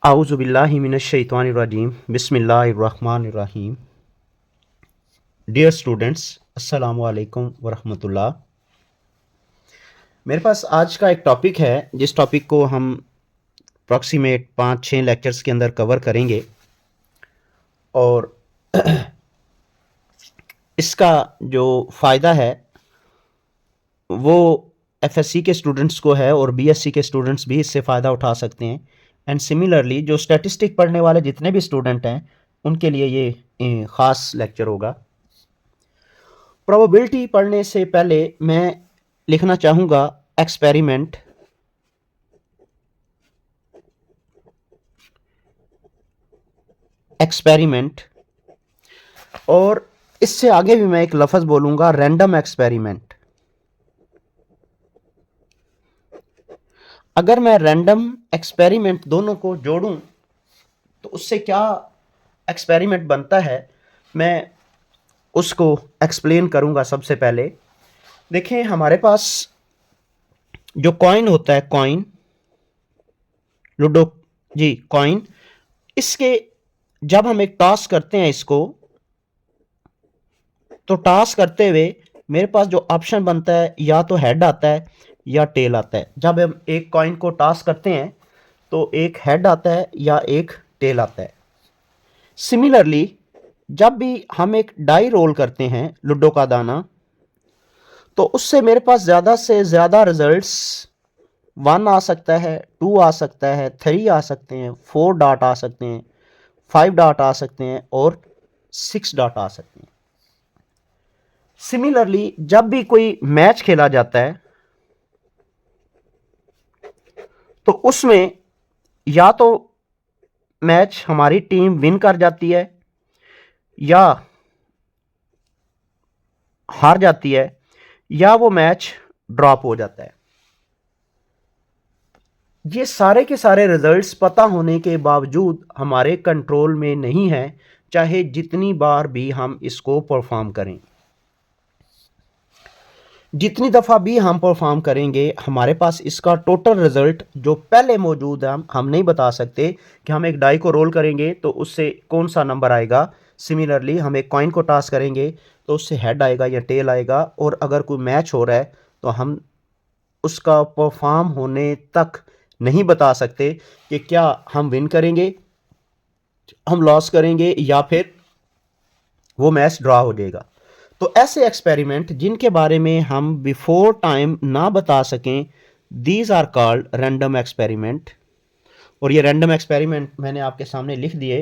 आउज़ुबिल्लाहि मिनश्शैतानिर्रजीम बिस्मिल्लाहिर्रहमानिर्रहीम। Dear students, अस्सलामु अलैकुम वरहमतुल्लाह। मेरे पास आज का एक टॉपिक है जिस टॉपिक को हम अप्रॉक्सीमेट 5-6 लेक्चर्स के अंदर कवर करेंगे और इसका जो फ़ायदा है वो एफएससी के स्टूडेंट्स को है और बीएससी के स्टूडेंट्स भी इससे फ़ायदा उठा सकते हैं। एंड सिमिलरली जो स्टैटिस्टिक पढ़ने वाले जितने भी स्टूडेंट हैं उनके लिए ये ख़ास लेक्चर होगा। प्रोबेबिलिटी पढ़ने से पहले मैं लिखना चाहूँगा एक्सपेरिमेंट। एक्सपेरिमेंट और इससे आगे भी मैं एक लफ्ज़ बोलूँगा रैंडम एक्सपेरिमेंट। अगर मैं रैंडम एक्सपेरिमेंट दोनों को जोड़ूं तो उससे क्या एक्सपेरिमेंट बनता है मैं उसको एक्सप्लेन करूंगा। सबसे पहले देखें, हमारे पास जो कॉइन होता है, कॉइन, लूडो जी, कॉइन, इसके जब हम एक टॉस करते हैं इसको, तो टॉस करते हुए मेरे पास जो ऑप्शन बनता है या तो हेड आता है या टेल आता है। जब हम एक कॉइन को टॉस करते हैं तो एक हेड आता है या एक टेल आता है। सिमिलरली जब भी हम एक डाई रोल करते हैं, लूडो का दाना, तो उससे मेरे पास ज़्यादा से ज़्यादा रिजल्ट्स 1 आ सकता है, 2 आ सकता है, 3 आ सकते हैं, 4 डॉट आ सकते हैं, 5 डॉट आ सकते हैं और 6 डॉट आ सकते हैं। सिमिलरली जब भी कोई मैच खेला जाता है तो उसमें या तो मैच हमारी टीम विन कर जाती है या हार जाती है या वो मैच ड्रॉप हो जाता है। ये सारे के सारे रिजल्ट्स पता होने के बावजूद हमारे कंट्रोल में नहीं है, चाहे जितनी बार भी हम इसको परफॉर्म करें। जितनी दफ़ा भी हम परफॉर्म करेंगे हमारे पास इसका टोटल रिजल्ट जो पहले मौजूद है हम नहीं बता सकते कि हम एक डाई को रोल करेंगे तो उससे कौन सा नंबर आएगा। सिमिलरली हम एक कॉइन को टॉस करेंगे तो उससे हेड आएगा या टेल आएगा, और अगर कोई मैच हो रहा है तो हम उसका परफॉर्म होने तक नहीं बता सकते कि क्या हम विन करेंगे, हम लॉस करेंगे या फिर वो मैच ड्रॉ हो जाएगा। तो ऐसे एक्सपेरिमेंट जिनके बारे में हम बिफोर टाइम ना बता सकें, these are called random experiment. और ये रैंडम एक्सपेरिमेंट मैंने आपके सामने लिख दिए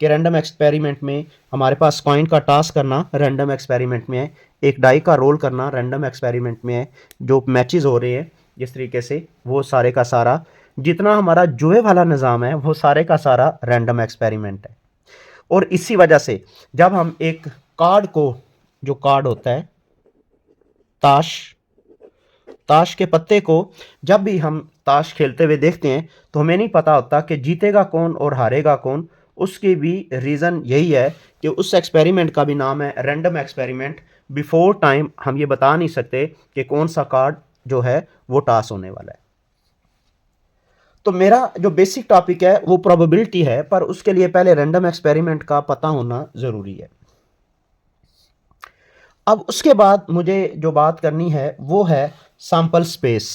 कि रैंडम एक्सपेरिमेंट में हमारे पास कॉइन का टॉस करना रैंडम एक्सपेरिमेंट में है, एक डाई का रोल करना रैंडम एक्सपेरिमेंट में है, जो मैचेस हो रहे हैं जिस तरीके से वो सारे का सारा जितना हमारा जुए वाला निज़ाम है वो सारे का सारा रैंडम एक्सपेरिमेंट है। और इसी वजह से जब हम एक कार्ड को, जो कार्ड होता है ताश, ताश के पत्ते को जब भी हम ताश खेलते हुए देखते हैं तो हमें नहीं पता होता कि जीतेगा कौन और हारेगा कौन। उसकी भी रीज़न यही है कि उस एक्सपेरिमेंट का भी नाम है रैंडम एक्सपेरिमेंट। बिफोर टाइम हम ये बता नहीं सकते कि कौन सा कार्ड जो है वो टॉस होने वाला है। तो मेरा जो बेसिक टॉपिक है वो प्रोबेबिलिटी है, पर उसके लिए पहले रैंडम एक्सपेरिमेंट का पता होना ज़रूरी है। अब उसके बाद मुझे जो बात करनी है वो है सैंपल स्पेस।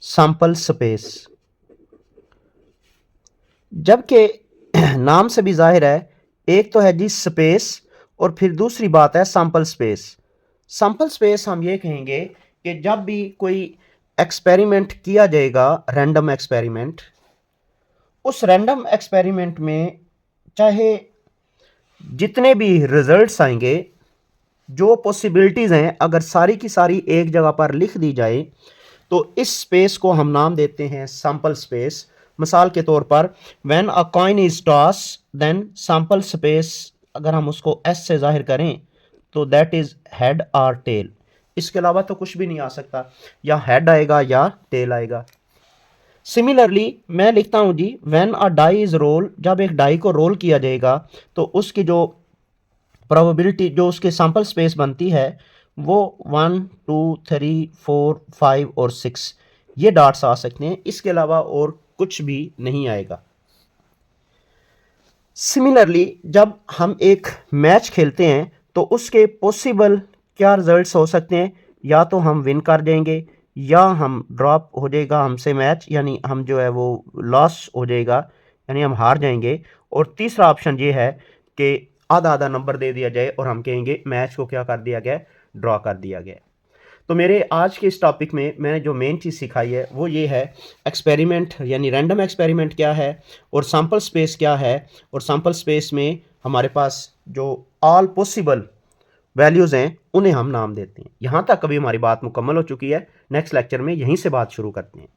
सैंपल स्पेस, जबकि नाम से भी जाहिर है, एक तो है जी स्पेस और फिर दूसरी बात है सैंपल स्पेस। सैंपल स्पेस हम ये कहेंगे कि जब भी कोई एक्सपेरिमेंट किया जाएगा, रैंडम एक्सपेरिमेंट, उस रैंडम एक्सपेरिमेंट में चाहे जितने भी रिजल्ट्स आएंगे, जो पॉसिबिलिटीज़ हैं, अगर सारी की सारी एक जगह पर लिख दी जाए तो इस स्पेस को हम नाम देते हैं सैंपल स्पेस। मिसाल के तौर पर when a coin is toss then sample space, अगर हम उसको एस से जाहिर करें तो दैट इज हेड और टेल। इसके अलावा तो कुछ भी नहीं आ सकता, या हेड आएगा या टेल आएगा। सिमिलरली मैं लिखता हूं G when a die is roll, जब एक डाई को रोल किया जाएगा तो उसकी जो प्रोबेबिलिटी, जो उसके सैंपल स्पेस बनती है वो 1 2 3 4 5 और 6, ये डॉट्स आ सकते हैं, इसके अलावा और कुछ भी नहीं आएगा। सिमिलरली जब हम एक मैच खेलते हैं तो उसके पॉसिबल क्या रिजल्ट्स हो सकते हैं, या तो हम विन कर देंगे या हम ड्रॉप हो जाएगा हमसे मैच, यानी हम जो है वो लॉस हो जाएगा, यानी हम हार जाएंगे। और तीसरा ऑप्शन ये है कि आधा आधा नंबर दे दिया जाए और हम कहेंगे मैच को क्या कर दिया गया, ड्रॉ कर दिया गया। तो मेरे आज के इस टॉपिक में मैंने जो मेन चीज़ सिखाई है वो ये है, एक्सपेरिमेंट यानी रैंडम एक्सपेरिमेंट क्या है और सैम्पल स्पेस क्या है, और सैम्पल स्पेस में हमारे पास जो ऑल पॉसिबल वैल्यूज़ हैं उन्हें हम नाम देते हैं। यहाँ तक अभी हमारी बात मुकम्मल हो चुकी है। नेक्स्ट लेक्चर में यहीं से बात शुरू करते हैं।